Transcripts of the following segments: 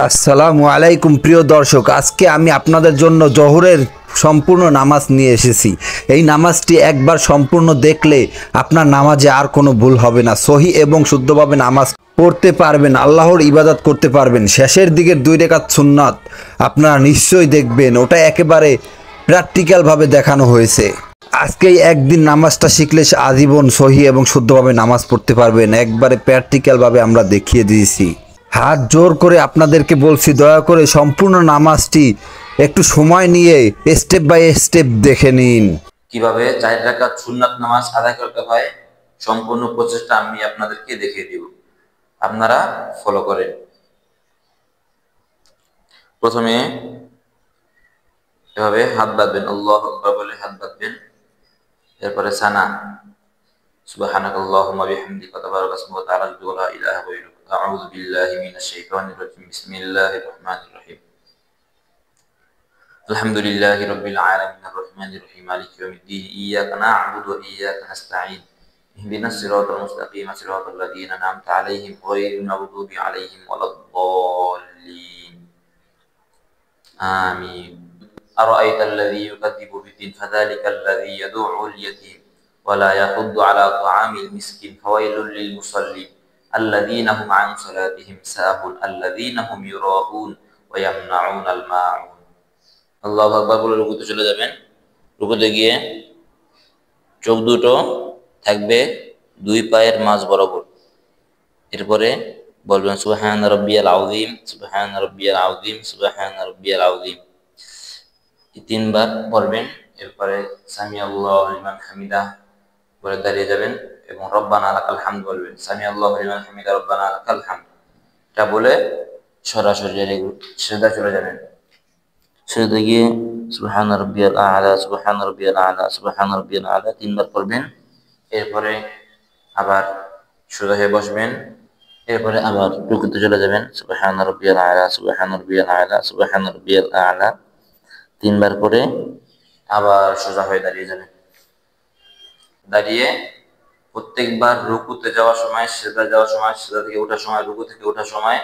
আসসালামু আলাইকুম প্রিয় দর্শক, আজকে আমি আপনাদের জন্য জোহরের সম্পূর্ণ নামাজ নিয়ে এসেছি। এই নামাজটি একবার সম্পূর্ণ দেখলে আপনার নামাজে আর কোনো ভুল হবে না। সহি এবং শুদ্ধভাবে নামাজ পড়তে পারবেন, আল্লাহর ইবাদত করতে পারবেন। শেষের দিকের 2 রাকাত সুন্নাত আপনারা নিশ্চয়ই দেখবেন, ওটা একেবারে প্র্যাকটিক্যালভাবে দেখানো হয়েছে। আজকেই একদিন নামাজটা শিখলে আজীবন সহি এবং শুদ্ধভাবে নামাজ পড়তে পারবেন। একবারে প্র্যাকটিক্যালভাবে আমরা দেখিয়ে দিয়েছি। হাত জোর করে আপনাদেরকে বলছি, দয়া করে সম্পূর্ণ নামাজটি একটু সময় নিয়ে স্টেপ বাই স্টেপ দেখে নিন। কিভাবে 4 রাকাত সুন্নাত নামাজ আদায় করতে হয় সম্পূর্ণ প্রসেসটা আমি আপনাদেরকে দেখিয়ে দিব, আপনারা ফলো করেন। প্রথমে এভাবে হাত বাঁধবেন, আল্লাহু আকবার বলে হাত বাঁধবেন। এরপরে সানা, সুবহানাকাল্লাহুম্মা বিহামদিকা তাবারাকা ইসমুকা ওয়া তাআলা জাদ্দুকা ওয়া লা ইলাহা গায়রুক, আউযু বিল্লাহি মিনাশ শাইতানির রাজীম, বিসমিল্লাহির রহমানির রহিম। আলহামদুলিল্লাহি রাব্বিল আলামিন আর রহমানির রহিম মালিকি ইয়াউমিদ্দিন, ইয়্যাকা না'বুদু ওয়া ইয়্যাকা নাস্তাঈন, ইহদিনাস সিরাতাল মুস্তাকিম সিরাতাল লাযীনা আন'আমতা আলাইহিম গায়রিল মাগদুবি আলাইহিম ওয়ালাদ-দাল্লিন। আমিন। আরাআইতাল্লাযী ইউকাযযিবু বিদ্দীন ফাযালিকাল্লাযী ইয়াদু'উল ইয়াতীম ওয়া লা ইয়াহুদ্দু আলা তা'আমিল মিসকিন ফাওয়াইলুল লিল মুসাল্লিন আল্লাযীনা হুম আন সালাতিহিম সাহুন আল্লাযীনা হুম ইউরাউন ওয়া ইয়ামনাউনাল মাউন। আল্লাহু আকবার বলে রুকুতে চলে যাবেন। রুকুতে গিয়ে চোখ দুটো থাকবে 2 পায়ের মাঝ বরাবর। এরপরে বলবেন সুবহান রাব্বিয়াল আযীম, সুবহান রাব্বিয়াল আযীম, সুবহান রাব্বিয়াল আযীম। 3 বার পড়বেন। এরপরে সামি আল্লাহু লিমান হামিদা বলে দাঁড়িয়ে যাবেন এবং রব্বানা লাকাল হামদ বলবেন। সামি আল্লাহু লিমান হামিদা রব্বানা লাকাল হামদ এটা বলে সরাসরি সিজদা চলে যাবেন। সেজদা গিয়ে সুবহান রাব্বিয়াল আ'লা, সুবহান রাব্বিয়াল আ'লা, সুবহান রাব্বিয়াল আ'লা 3 বার পড়বেন। এরপরে আবার সোজা হয়ে বসবেন। এরপরে আবার রুকুতে চলে যাবেন। সুবহান রাব্বিয়াল আ'লা, সুবহান রাব্বিয়াল আ'লা, সুবহান রাব্বিয়াল আ'লা 3 বার করে আবার সোজা হয়ে দাঁড়িয়ে যাবেন। দাঁড়িয়ে প্রত্যেকবার রুকুতে যাওয়ার সময়, সিজদা যাওয়ার সময়, সিজদা থেকে ওঠার সময়, রুকু থেকে ওঠার সময়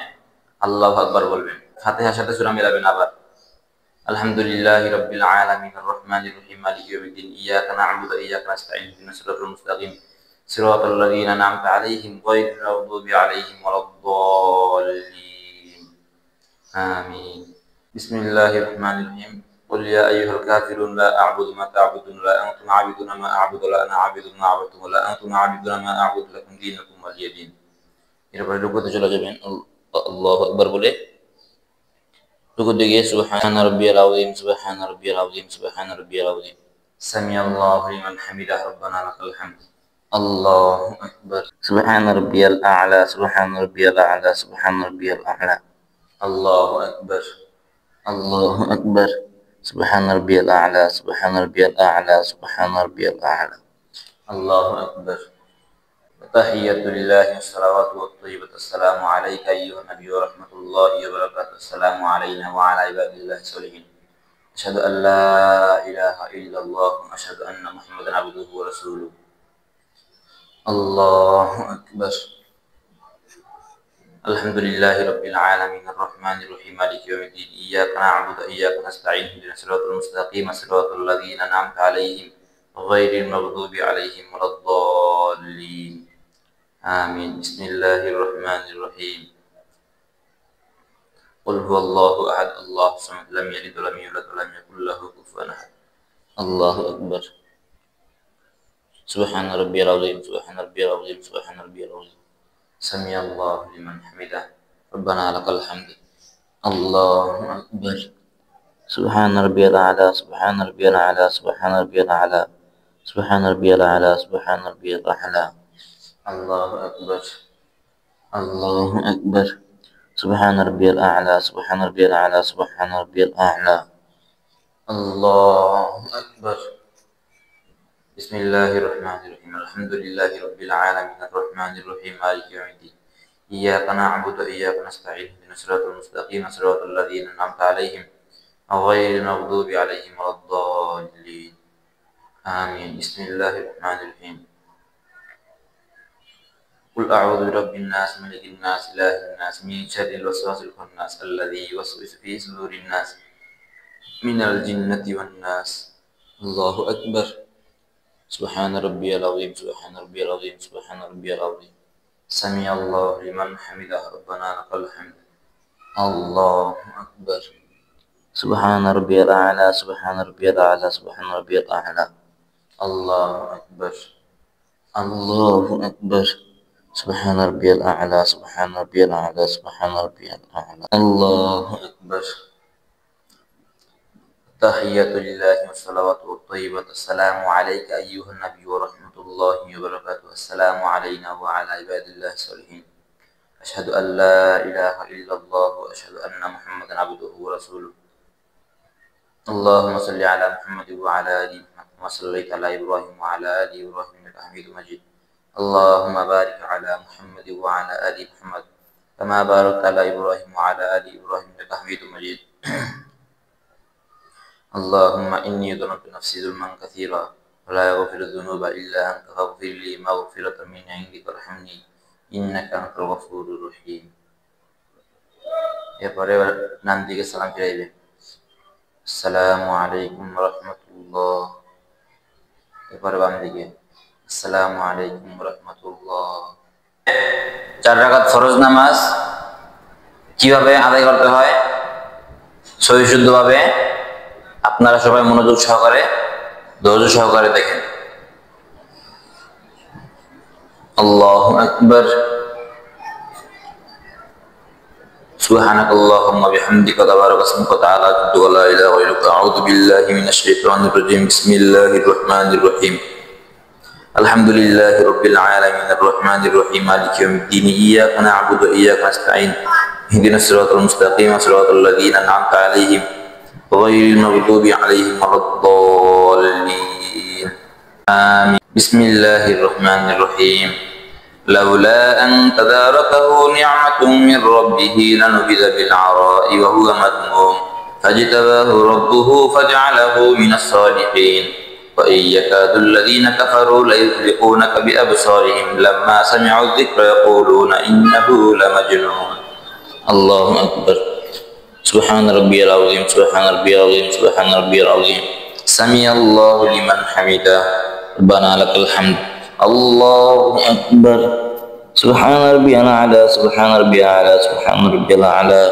আল্লাহু আকবার বলবেন। ফাতিহার সাথে সূরা মিলাবেন আবার। আলহামদুলিল্লাহি রাব্বিল আলামিন আর রহমানির রহিম মালিকি ইয়াউমিদ্দিন, ইয়্যাকা না'বুদু ওয়া ইয়্যাকা নাস্তাঈন ইহদিনাস সিরাতাল মুস্তাকিম সিরাতাল লাযীনা আন'আমতা আলাইহিম গায়রিল মাগদুবি আলাইহিম ওয়ালাদ-দাল্লিন। আমিন। বিসমিল্লাহির রহমানির রহিম। قل يا أيها الكافرون لا أعبد ما تعبدون ولا أنتم عابدون ما أعبد ولا أنا عابد ما عبدتم ولا أنتم عابدون ما أعبد لكم دينكم ولي دين। এরপরে রুকুতে চলে যাবেন। আল্লাহু আকবার বলে রুকুতে গিয়ে সুবহান রাব্বিয়াল আযীম, সুবহান রাব্বিয়াল আযীম, সুবহান রাব্বিয়াল আযীম। সামি আল্লাহু লিমান হামিদাহ রব্বানা লাকাল হামদ। আল্লাহু আকবার। সুবহান রাব্বিয়াল আ'লা, সুবহান রাব্বিয়াল আ'লা, সুবহান রাব্বিয়াল আ'লা। আল্লাহু আকবার। আল্লাহু আকবার। সুবহান রাব্বিয়াল আ'লা, সুবহান রাব্বিয়াল আ'লা, সুবহান রাব্বিয়াল আ'লা। আল্লাহু আকবার। তাহিয়াতু লিল্লাহি ওয়াস সালাওয়াতু ওয়াত তাইয়্যিবাতু আসসালামু আলাইকা আইয়ুহান নাবিয়্যু ওয়া রাহমাতুল্লাহি ওয়া বারাকাতুহু। আসসালামু আলাইনা ওয়া আলা ইবাদিল্লাহিস সলিহিন। আশহাদু আল লা ইলাহা ইল্লাল্লাহ ওয়া আশহাদু আন্না মুহাম্মাদান আবদুহু ওয়া রাসূলুহু। আল্লাহু আকবার। আলহামদুলিল্লাহি রাব্বিল আলামিন আর রহমানির রহিম মালিকি ইয়াউমিদ্দিন, ইয়্যাকা না'বুদু ওয়া ইয়্যাকা নাস্তাঈন ইহদিনাস সিরাতাল মুস্তাকিম সিরাতাল লাযীনা আন'আমতা আলাইহিম গায়রিল মাগদুবি আলাইহিম ওয়ালাদ-দাল্লিন। আমিন। বিসমিল্লাহির রহমানির রহিম। قل هو الله أحد الله الصمد لم يلد ولم يولد ولم يكن له كفوا أحد। الله أكبر। سبحان ربي العظيم، سبحان ربي العظيم، سبحان ربي العظيم. سمع الله لمن حمده ربنا لك الحمد. الله أكبر. سبحان ربي الأعلى، سبحان ربي الأعلى، سبحان ربي الأعلى، سبحان ربي الأعلى، سبحان ربي الأعلى. الله أكبر. الله أكبر. سبحان ربي الأعلى، سبحان ربي الأعلى، سبحان ربي الأعلى. الله أكبر. بسم الله الرحمن الرحيم. الحمد لله رب العالمين الرحمن الرحيم مالك يوم الدين، إياك نعبد وإياك نستعين اهدنا الصراط المستقيم صراط الذين أنعمت عليهم غير المغضوب عليهم ولا الضالين. آمين. بسم الله الرحمن الرحيم. قل أعوذ برب الناس ملك الناس إله الناس من شر الوسواس الخناس الذي يوسوس في صدور الناس من الجنة والناس. الله أكبر. سبحان ربي العظيم سبحان ربي العظيم سبحان ربي العظيم. سمع الله لمن حمده ربنا لك الحمد. الله أكبر. سبحان ربي الأعلى سبحان ربي الأعلى سبحان ربي الأعلى. الله أكبر. الله أكبر. سبحان ربي الأعلى سبحان ربي الأعلى سبحان ربي الأعلى. الله أكبر. تحية لله والصلوات والطيبات. السلام عليك أيها النبي ورحمة الله وبركاته. السلام علينا وعلى عباد الله الصالحين. أشهد أن لا إله إلا الله وأشهد أن محمدا عبده ورسوله. اللهم صل على محمد وعلى آل محمد كما صليت على إبراهيم وعلى آل إبراهيم إنك حميد مجيد. اللهم بارك على محمد وعلى آل محمد كما باركت على إبراهيم وعلى آل إبراهيم إنك حميد مجيد. اللهم إني ظلمت نفسي ظلما كثيرا ولا يغفر الذنوب إلا أنت فاغفر لي مغفرة من عندك وارحمني إنك أنت الغفور الرحيم. এরপরে নাম দিকে সালাম ফিরাইবে। আসসালামু আলাইকুম রহমতুল্লাহ। এরপরে বাম দিকে আসসালামু আলাইকুম রহমতুল্লাহ। 4 রাকাত ফরজ নামাজ কিভাবে আদায় করতে হয় সহি শুদ্ধভাবে আপনারা সবাই মনোযোগ সহকারে ধৈর্য সহকারে দেখেন। আল্লাহু আকবার। سبحانك اللهم وبحمدك تبارك اسمك وتعالى جدك ولا اله غيرك. اعوذ بالله من الشيطان الرجيم. بسم الله الرحمن الرحيم. الحمد لله رب العالمين الرحمن الرحيم مالك يوم الدين. اياك نعبد واياك نستعين اهدنا الصراط المستقيم صراط الذين انعمت عليهم غير المغضوب عليهم ولا الضالين. آمين. بسم الله الرحمن الرحيم. لولا أن تداركه نعمة من ربه لنبذ بالعراء وهو مذموم فاجتباه ربه فجعله من الصالحين. وإن يكاد الذين كفروا ليزلقونك بأبصارهم لما سمعوا الذكر يقولون إنه لمجنون. الله أكبر. سبحان ربي العظيم سبحان ربي العظيم سبحان ربي العظيم. سمع الله لمن حمده ربنا لك الحمد. الله أكبر. سبحان ربي الأعلى سبحان ربي الأعلى سبحان ربي الأعلى.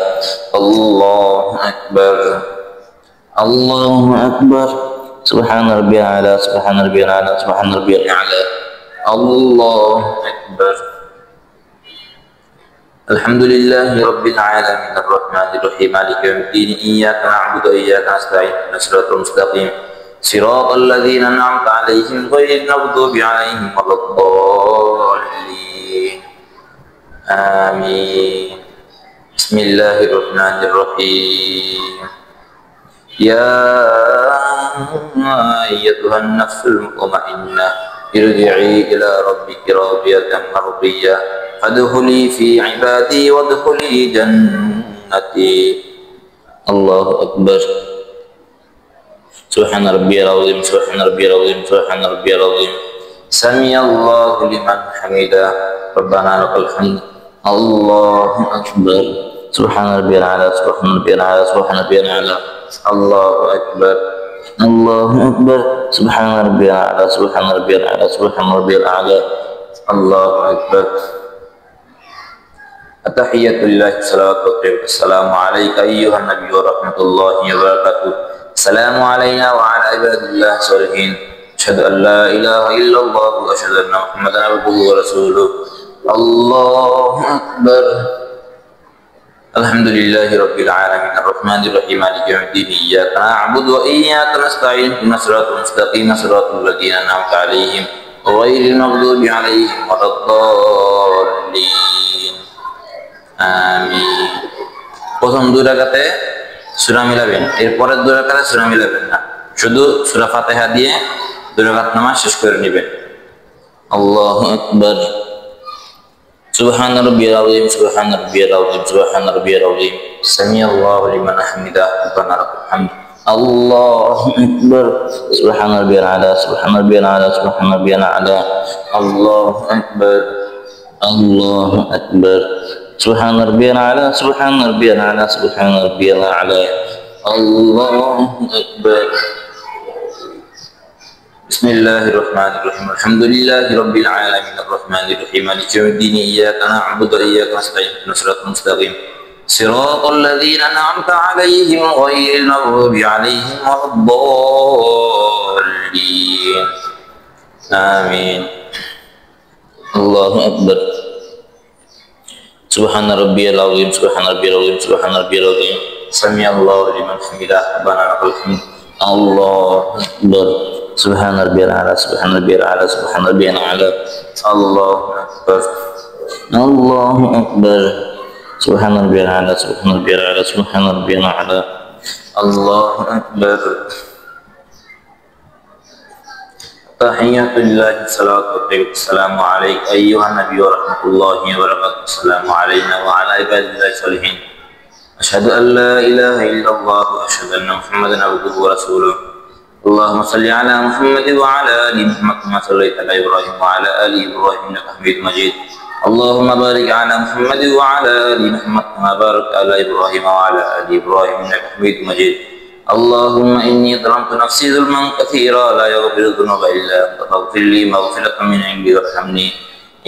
الله أكبر. الله أكبر. سبحان ربي الأعلى سبحان ربي الأعلى سبحان ربي الأعلى. الله أكبر. الحمد لله رب العالمين الرحمن الرحيم مالك يوم الدين. إياك نعبد وإياك نستعين اهدنا الصراط المستقيم صراط الذين أنعمت عليهم غير المغضوب عليهم ولا الضالين. آمين. بسم الله الرحمن الرحيم. يا أيتها النفس المطمئنة ارجعي إلى ربك راضية مرضية فادخلي في عبادي وادخلي جنتي. الله أكبر. سبحان ربي العظيم سبحان ربي العظيم سبحان ربي العظيم. سمع الله لمن حمده ربنا لك الحمد. الله أكبر. سبحان ربي الأعلى سبحان ربي الأعلى سبحان ربي الأعلى. الله أكبر. الله أكبر. سبحان ربي الأعلى سبحان ربي الأعلى سبحان ربي الأعلى. الله أكبر. التحية لله الصلاة والسلام. السلام عليك أيها النبي ورحمة الله وبركاته. السلام علينا وعلى عباد الله الصالحين. أشهد أن لا إله إلا الله وأشهد أن محمدا عبده ورسوله. الله أكبر. الحمد لله رب العالمين الرحمن الرحيم مالك يوم الدين. إياك نعبد وإياك نستعين اهدنا الصراط المستقيم صراط الذين أنعمت عليهم غير المغضوب عليهم ولا الضالين. آمين. প্রথম 2 রাকাতে সূরা মিলাবেন, এরপরের 2 রাকাতে সূরা মিলাবেন না, শুধু সূরা ফাতিহা দিয়ে 2 রাকাত নামাজ শেষ করে নেবেন। আল্লাহু আকবার। سبحان ربي العظيم سبحان ربي العظيم سبحان ربي العظيم. سمع الله لمن حمده ربنا لك الحمد. الله أكبر. سبحان ربي الأعلى سبحان ربي الأعلى سبحان ربي الأعلى. الله أكبر. الله أكبر سبحان ربي الأعلى سبحان ربي الأعلى سبحان ربي الأعلى الله أكبر بسم الله الرحمن الرحيم الحمد لله رب العالمين الرحمن الرحيم مالك يوم الدين إياك نعبد وإياك نستعين اهدنا الصراط المستقيم صراط الذين أنعمت عليهم غير المغضوب عليهم ولا الضالين آمين الله أكبر سبحان ربي العظيم سبحان ربي العظيم سبحان ربي العظيم سمع الله لمن حمده ربنا لك الحمد الله أكبر سبحان ربي الأعلى سبحان ربي الأعلى سبحان ربي الأعلى الله أكبر الله أكبر سبحان ربي الأعلى سبحان ربي الأعلى سبحان ربي الأعلى الله أكبر تحية الله الصلاة والطيب السلام عليك أيها النبي ورحمة الله وبركاته السلام علينا وعلى عباد الله الصالحين أشهد أن لا إله إلا الله وأشهد أن محمدا عبده ورسوله اللهم صل على محمد وعلى آل محمد كما صليت على إبراهيم وعلى آل إبراهيم إنك حميد مجيد اللهم بارك على محمد وعلى آل محمد كما باركت على إبراهيم وعلى آل إبراهيم إنك حميد مجيد اللهم إني ظلمت نفسي ظلما كثيرا لا يغفر الذنوب إلا أنت فاغفر لي مغفرة من عندك وارحمني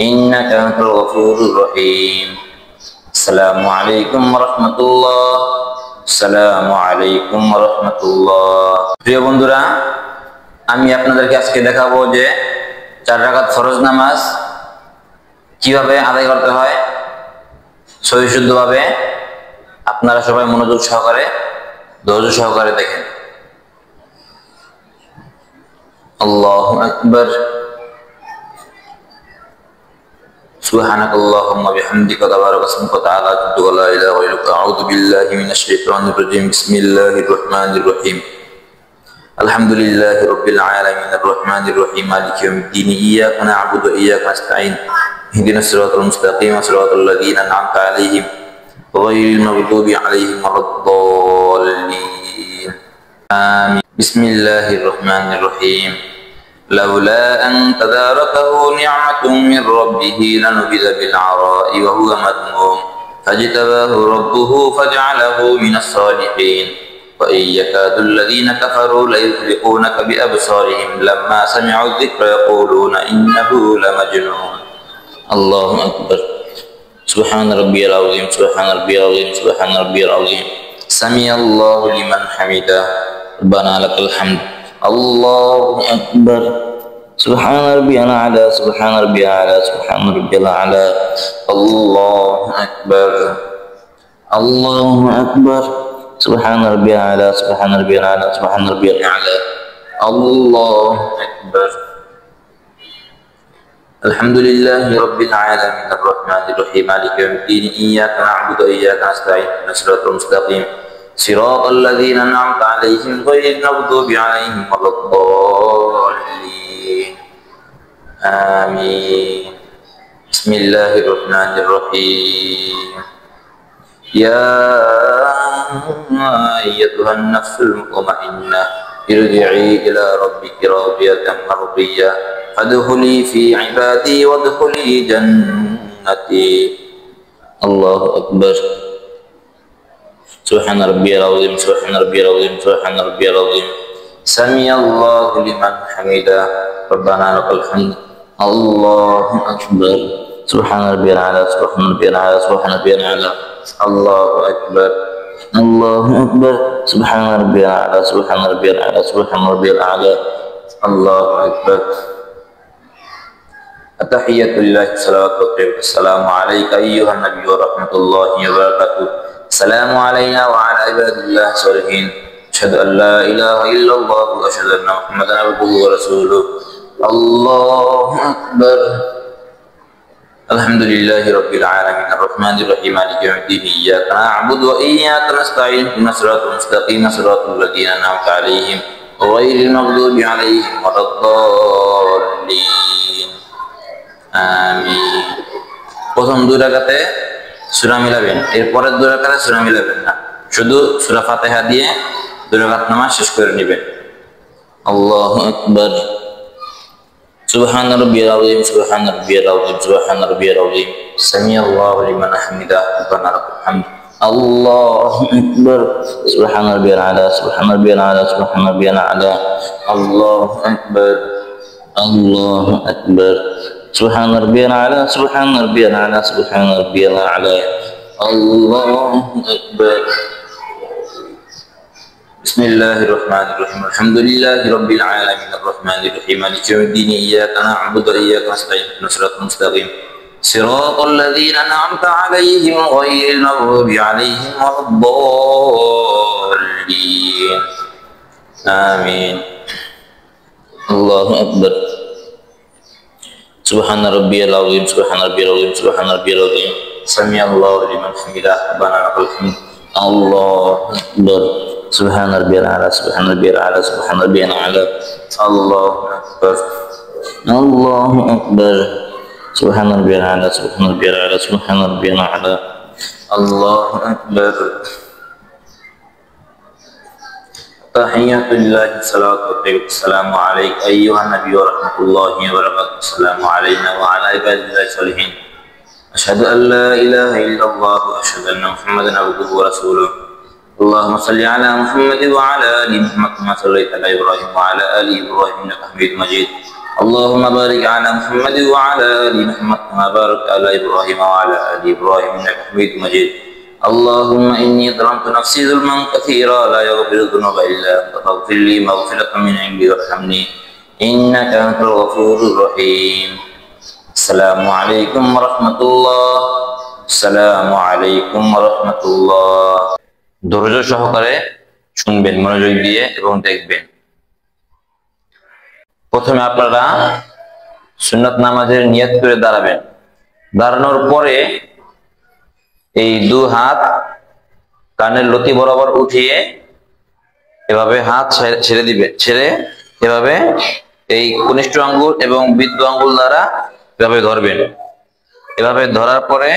إنك أنت الغفور الرحيم السلام عليكم ورحمة الله السلام عليكم ورحمة الله প্রিয় বন্ধুরা আমি আপনাদেরকে আজকে দেখাবো যে 4 রাকাত ফরজ নামাজ কিভাবে আদায় করতে হয় সহি শুদ্ধভাবে আপনারা সবাই মনোযোগ সহকারে ধৈর্য সহকারে দেখেন আল্লাহু আকবার سبحانك اللهم وبحمدك تبارك اسمك وتعالى جدك ولا اله غيرك اعوذ بالله من الشيطان الرجيم بسم الله الرحمن الرحيم الحمد لله رب العالمين الرحمن الرحيم مالك يوم الدين اياك نعبد واياك نستعين اهدنا الصراط المستقيم صراط الذين انعمت عليهم غير المغضوب عليهم ولا الضالين آمين بسم الله الرحمن الرحيم لولا أن تداركه نعمة من ربه لنبذ بالعراء وهو مذموم فاجتباه ربه فجعله من الصالحين وإن يكاد الذين كفروا ليزلقونك بأبصارهم لما سمعوا الذكر يقولون إنه لمجنون الله أكبر سبحان ربي العظيم سبحان ربي العظيم سبحان ربي العظيم سمع الله لمن حمده ربنا لك الحمد الله أكبر سبحان ربي الأعلى سبحان ربي الأعلى سبحان ربي الأعلى الله أكبر الله أكبر سبحان ربي الأعلى سبحان ربي الأعلى سبحان ربي الأعلى الله أكبر الحمد لله رب العالمين الرحمن الرحيم مالك يوم الدين إياك نعبد وإياك نستعين اهدنا الصراط المستقيم صراط الذين أنعمت عليهم غير المغضوب عليهم ولا الضالين آمين بسم الله الرحمن الرحيم يا أيتها النفس المطمئنة ارجعي إلى ربك راضية مرضية فادخلي في عبادي وادخلي جنتي الله أكبر سبحان ربي العظيم سبحان ربي العظيم سبحان ربي العظيم سمع الله لمن حمده ربنا لك الحمد الله أكبر سبحان ربي الأعلى سبحان ربي الأعلى سبحان ربي الأعلى الله أكبر الله أكبر سبحان ربي الأعلى سبحان ربي الأعلى سبحان ربي الأعلى الله أكبر التحية لله الصلاة والطيب السلام عليك أيها النبي ورحمة الله وبركاته السلام علينا وعلى عباد الله الصالحين أشهد أن لا إله إلا الله وأشهد أن محمدا عبده ورسوله الله أكبر الحمد لله رب العالمين الرحمن الرحيم مالك يوم الدين إياك نعبد وإياك نستعين اهدنا الصراط المستقيم صراط الذين أنعمت عليهم غير المغضوب عليهم ولا الضالين آمين প্রথম 2 রাকাতে সূরা মিলাবেন এরপরের 2 রাকাতে সূরা মিলাবেন না শুধু সূরা ফাতিহা দিয়ে 2 রাকাত নামাজ শেষ করে নেবেন আল্লাহু আকবার سبحان ربي العظيم سبحان ربي العظيم سبحان ربي العظيم سمع الله لمن حمده ربنا لك الحمد الله أكبر سبحان ربي الأعلى سبحان ربي الأعلى سبحان ربي الأعلى الله أكبر الله أكبر سبحان ربي الأعلى سبحان ربي الأعلى سبحان ربي الأعلى الله أكبر بسم الله الرحمن الرحيم الحمد لله رب العالمين الرحمن الرحيم مالك يوم الدين إياك نعبد وإياك نستعين اهدنا الصراط المستقيم صراط الذين أنعمت عليهم غير المغضوب عليهم ولا الضالين آمين الله أكبر سبحان ربي العظيم سبحان ربي العظيم سبحان ربي العظيم سمع الله لمن حمده ربنا لك الحمد الله أكبر سبحان ربي الأعلى سبحان ربي الأعلى سبحان ربي الأعلى الله أكبر الله أكبر سبحان ربي الأعلى سبحان ربي الأعلى سبحان ربي الأعلى الله أكبر تحية لله الصلاة والطيب السلام عليك أيها النبي ورحمة الله وبركاته السلام علينا وعلى عباد الله الصالحين أشهد أن لا إله إلا الله وأشهد أن محمدا عبده ورسوله اللهم صل على محمد وعلى آل محمد كما صليت على إبراهيم وعلى آل إبراهيم إنك حميد مجيد اللهم بارك على محمد وعلى آل محمد كما باركت على إبراهيم وعلى آل إبراهيم إنك حميد مجيد اللهم إني ظلمت نفسي ظلما كثيرا لا يغفر الذنوب إلا أنت فاغفر لي مغفرة من عندك وارحمني إنك أنت الغفور الرحيم السلام عليكم ورحمة الله السلام عليكم ورحمة الله ধৈর্য সহকারে শুনবেন মনোযোগ দিয়ে এবং দেখবেন। প্রথমে আপনারা সুন্নাত নামাজের নিয়ত করে দাঁড়াবেন। দাঁড়ানোর পরে এই দু হাত কানের লতি বরাবর উঠিয়ে এভাবে হাত ছেড়ে দিবেন, ছেড়ে এভাবে এই কনিষ্ঠ আঙ্গুল এবং বৃদ্ধ আঙ্গুল দ্বারা এভাবে ধরবেন। এভাবে ধরার পরে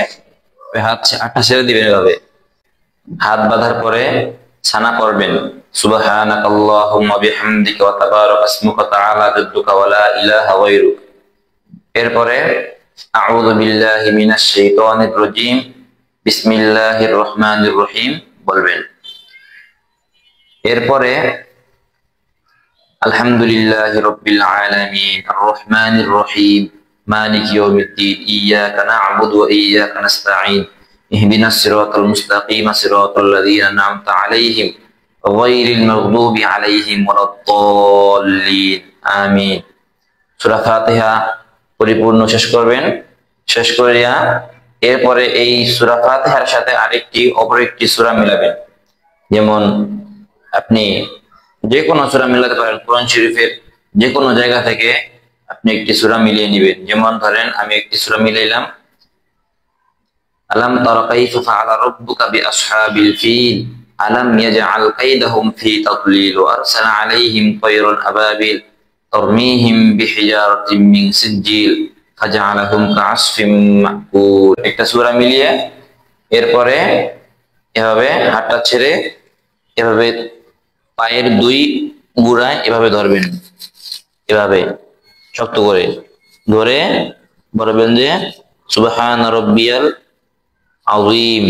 হাতটা ছেড়ে দিবেন। এভাবে হাত বাঁধার পরে ছানা পড়বেন সুবহানাকাল্লাহুম্মা বিহামদিকা ওয়া তাবারাকা ইসমুকা তাআলা জাদ্দুকা ওয়া লা ইলাহা গায়রুক। এরপরে আউযু বিল্লাহি মিনাশ শাইতানির রাজীম বিসমিল্লাহির রহমানির রহিম বলবেন। এরপরে আলহামদুলিল্লাহি রাব্বিল আলামিন আর রহমানির রহিম মালিকি ইয়াউমিদ্দিন ইয়্যাকা না'বুদু ওয়া ইয়্যাকা নাস্তাঈন اهدنا الصراط المستقيم صراط الذين أنعمت عليهم غير المغضوب عليهم ولا الضالين آمين সূরা ফাতিহা পরিপূর্ণ শেষ করবেন। শেষ করিয়া এরপরে এই সূরা ফাতিহার সাথে অপর একটি সূরা মিলাবেন। যেমন আপনি যে কোনো সূরা মিলাতে পারেন, কোরআন শরীফের যে কোনো জায়গা থেকে আপনি একটি সূরা মিলিয়ে নেবেন। যেমন ধরেন আমি একটি সূরা মিলাইলাম আলাম তারা কাইফা ফাআলা রাব্বুকা বিআসহাবিল ফিল আলাম ইয়াজআল কাইদাহুম ফি তাদলিল ওয়া আরসালা আলাইহিম তায়রান আবাবিল তারমিহিম বিহিজারাতিন মিন সিজিল ফাজআলাহুম কাআসফিম মাকুল। একটা সূরা মিলিয়ে এরপরে এভাবে হাতটা ছেড়ে এভাবে পায়ের দুই গুড়ায় এভাবে ধরবেন। এভাবে শক্ত করে ধরে বলবেন যে সুবহান রাব্বিয়াল আযীম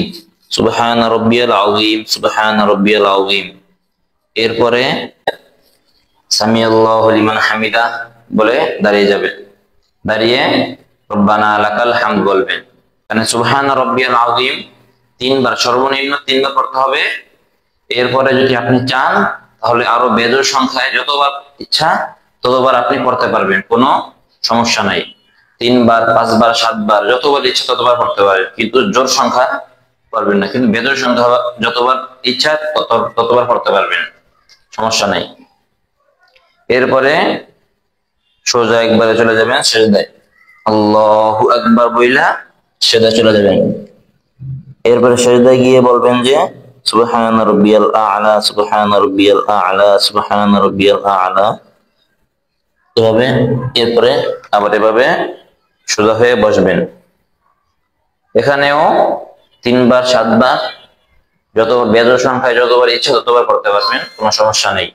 সুবহান রাব্বিয়াল আযীম সুবহান রাব্বিয়াল আযীম। এরপরে সামিআল্লাহু লিমান হামিদা বলে দাঁড়িয়ে যাবেন। দাঁড়িয়ে রব্বানা লাকাল হামদ বলবেন। মানে সুবহান রাব্বিয়াল আযীম তিনবার, সর্বনিম্ন তিনবার পড়তে হবে। এরপরে যদি আপনি চান তাহলে আরো বেজোড় সংখ্যায় যতবার ইচ্ছা ততবার আপনি পড়তে পারবেন, কোনো সমস্যা নাই। 3 বার 5 বার 7 বার যতবার ইচ্ছা ততবার পড়তে পারেন, কিন্তু জোর সংখ্যা পড়বেন না। কিন্তু বেজোড় সংখ্যা যতবার ইচ্ছা ততবার পড়তে পারবেন, সমস্যা নাই। এরপরে সোজা একবারে চলে যাবেন সিজদায়, আল্লাহু আকবার বইলা সিজদায় চলে যাবেন। এরপরে সিজদায় গিয়ে বলবেন যে সুবহান রাব্বিয়াল আ'লা সুবহান রাব্বিয়াল আ'লা সুবহান রাব্বিয়াল আ'লা এভাবে। এরপরে আবার এভাবে সোজা হয়ে বসবেন। এখানেও 3 বার 7 বার যত বেজোড় সংখ্যায় যতবার ইচ্ছা ততবার পড়তে পারবেন, কোনো সমস্যা নেই।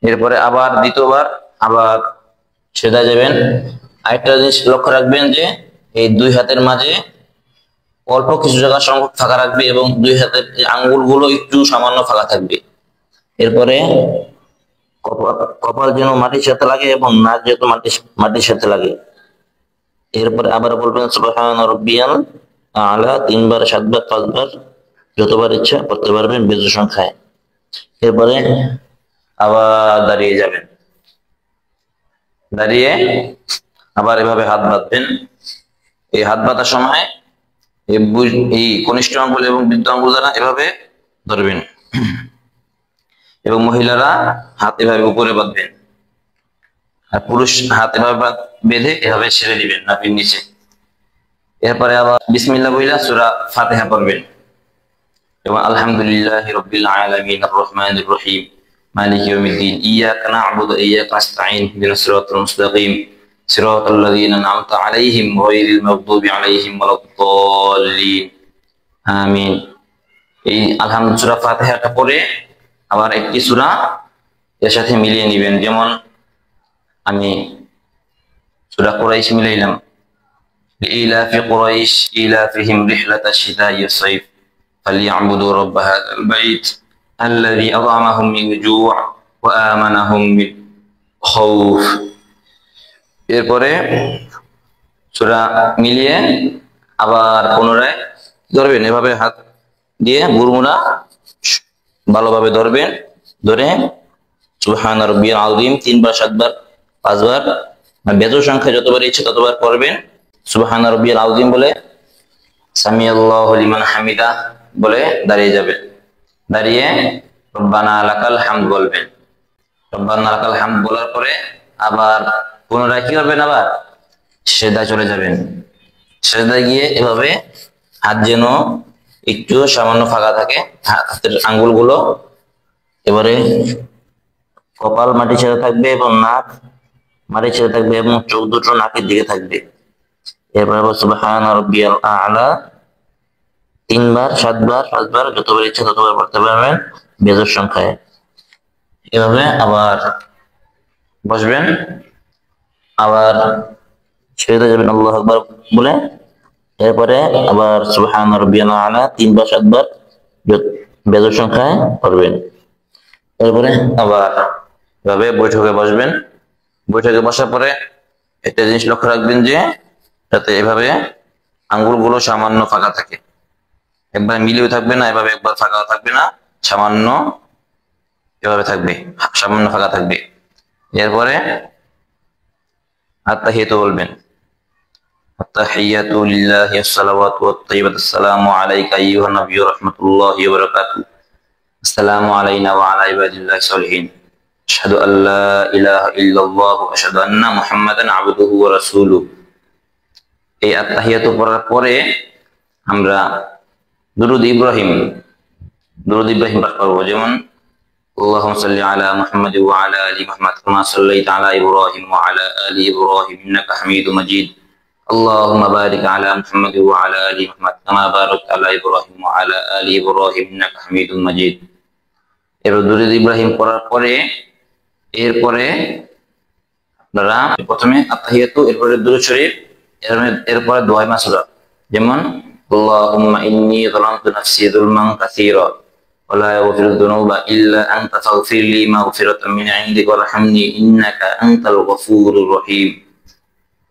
এরপরে আবার দ্বিতীয়বার আবার সেজদায় যাবেন। আরেকটা জিনিস লক্ষ্য রাখবেন যে এই দুই হাতের মাঝে অল্প কিছু জায়গা সংখ্যক ফাঁকা রাখবে এবং দুই হাতের আঙ্গুলগুলো একটু সামান্য ফাঁকা থাকবে। এরপরে কপাল যেন মাটির সাথে লাগে এবং নাক যেন মাটির সাথে লাগে। এরপরে আবার বলবেন সুবহান রাব্বিয়াল আলা 3 বার 7 বার 5 বার যতবার ইচ্ছা করতে পারবেন বেজোড় সংখ্যায়। এরপরে আবার দাঁড়িয়ে যাবেন, দাঁড়িয়ে আবার এভাবে হাত বাঁধবেন। এই হাত বাঁধার সময় এই কনিষ্ঠ আঙ্গুল এবং বৃদ্ধ আঙ্গুল দ্বারা এভাবে ধরবেন এবং মহিলারা হাত এভাবে উপরে বাঁধবেন আর পুরুষ হাত এভাবে বেঁধে এভাবে ছেড়ে দিবেন নাভির নিচে। এরপরে আবার বিসমিল্লাহ বইলা সূরা ফাতিহা পড়বেন এবং আলহামদুলিল্লাহি রাব্বিল আলামিন আর রহমানির রহিম মালিকি ইয়াউমিদ্দিন ইয়াকা না'বুদু ওয়া ইয়াকা নাস্তাঈন ইহদিনাস সিরাতাল মুস্তাকিম সিরাতাল লাযীনা আন'আমতা আলাইহিম গায়রিল মাগদুবি আলাইহিম ওয়ালাদ-দাল্লিন আমিন। এই আলহামদুলিল্লাহ সূরা ফাতিহাটা পড়ে আবার একটি সূরা এর সাথে মিলিয়ে নেবেন। যেমন আমি সূরা কুরাইশ মিলাইলাম, ইলাফি কুরাইশ ইলাফিহিম রিহলাতাশ শিতাই ওয়াস সাইফ ফালইয়াবুদু রাব্ব হাযাল বাইত আল্লাযী আত'আমাহুম মিন জু' ওয়া আমানাহুম মিন খাউফ। এরপরে সূরা মিলিয়ে আবার পুনরায় ধরবেন, এভাবে হাত দিয়ে বুরমুনা ভালোভাবে ধরবেন, ধরে সুবহান রাব্বিয়াল আযীম 3 বার 7 বার 5 বার বেজোড় সংখ্যা যতবার ইচ্ছে ততবার পড়বেন। সুবহান রাব্বিয়াল আযীম বলে সামিআল্লাহু লিমান হামিদা বলে দাঁড়িয়ে যাবেন। দাঁড়িয়ে রব্বানা লাকাল হামদ বলবেন। রব্বানা লাকাল হামদ বলার পরে আবার পুনরায় কি করবেন, আবার সিজদায় চলে যাবেন। সিজদায় গিয়ে এভাবে হাত যেন একটু সামান্য ফাঁকা থাকে, হাতের আঙ্গুলগুলো এবারে কপাল মাটির সাথে থাকবে এবং নাক মাটির সাথে থাকবে এবং চোখ দুটো নাকের দিকে থাকবে। এরপর আবার সুবহান রাব্বিয়াল আ'লা 3 বার 7 বার 5 বার যতবার ইচ্ছা ততবার পড়তে পারবেন বেজোড় সংখ্যায়। এভাবে আবার বসবেন, আবার ছেড়ে যাবেন আল্লাহু আকবার বলে। এরপরে আবার সুবহান রাব্বিয়াল আ'লা 3 বার 7 বার বেজোড় সংখ্যায় পড়বেন। এরপরে আবার এভাবে বৈঠকে বসবেন। বৈঠকে বসার পরে একটা জিনিস লক্ষ্য রাখবেন যে যাতে এভাবে আঙ্গুলগুলো সামান্য ফাঁকা থাকে, একবার মিলিয়েও থাকবে না, এভাবে একবার ফাঁকা থাকবে না, সামান্য এভাবে থাকবে, সামান্য ফাঁকা থাকবে। এরপরে আত্তাহিয়াতু বলবেন, আত্তাহিয়াতু লিল্লাহি ওয়াস-সালাওয়াতু ওয়াত-তাইয়্যিবাতু আসসালামু আলাইকা আইয়ুহান নাবিয়্যু ওয়া রাহমাতুল্লাহি ওয়া বারাকাতুহু আসসালামু আলাইনা ওয়া আলা ইবাদিল্লাহিস সালিহিন আশহাদু আল্লা ইলাহা ইল্লাল্লাহ ওয়া আশহাদু আন্না মুহাম্মাদান আবদুহু ওয়া রাসূলুহু। এই আত্তাহিয়াতু পড়ার পরে আমরা দুরূদ ইব্রাহিম পাঠ করব। যেমন আল্লাহুম্মা সাল্লি আলা মুহাম্মাদ ওয়া আলা আলি মুহাম্মাদ কামা সাল্লাইতা আলা ইব্রাহিম ওয়া আলা আলি ইব্রাহিম ইন্নাকা হামিদুম মাজিদ। আল্লাহুম্মা বারিক আলা মুহাম্মাদ ওয়া আলা আলি মুহাম্মাদ কামা বারাকতা আলা ইব্রাহিম ওয়া আলা আলি ইব্রাহিম ইন্নাকা হামিদুম মাজিদ। এবার দুরূদ ইব্রাহিম পড়ার পরে এরপরে আপনারা প্রথমে আত্তাহিয়াতু, এরপরে দুরূদ শরীফ, এরপরে দোয়া মাসুরা। যেমন আল্লাহুম্মা ইন্নী যালামতু নাফসি যুলমান কাসীরা ওয়া লা ইয়াগফিরুয যুনুবা ইল্লা আনতা ফাগফির লি মাগফিরাতাম মিন ইনদিকা ওয়ারহামনি ইন্নাকা আনতাল গফুরুর রহিম।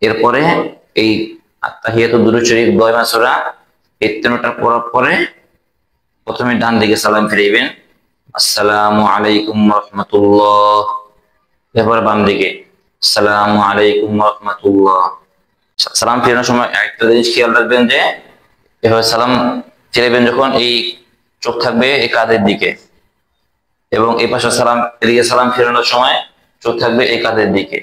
এরপরে এই আত্তাহিয়াতু, দুরূদ শরীফ, দোয়া মাসুরা এই তিনটা পড়ার পরে প্রথমে ডান দিকে সালাম ফিরাইবেন, আসসালামু আলাইকুম ওয়া রাহমাতুল্লাহ। এরপরে বাম দিকে আসসালামু আলাইকুম ওয়া রাহমাতুল্লাহ। সালাম ফেরানোর সময় একটা জিনিস খেয়াল রাখবেন যে এভাবে সালাম ফিরাবেন যখন এই চোখ থাকবে এই কাঁধের দিকে, এবং এই পাশে সালাম এদিকে সালাম ফেরানোর সময় চোখ থাকবে এই কাঁধের দিকে।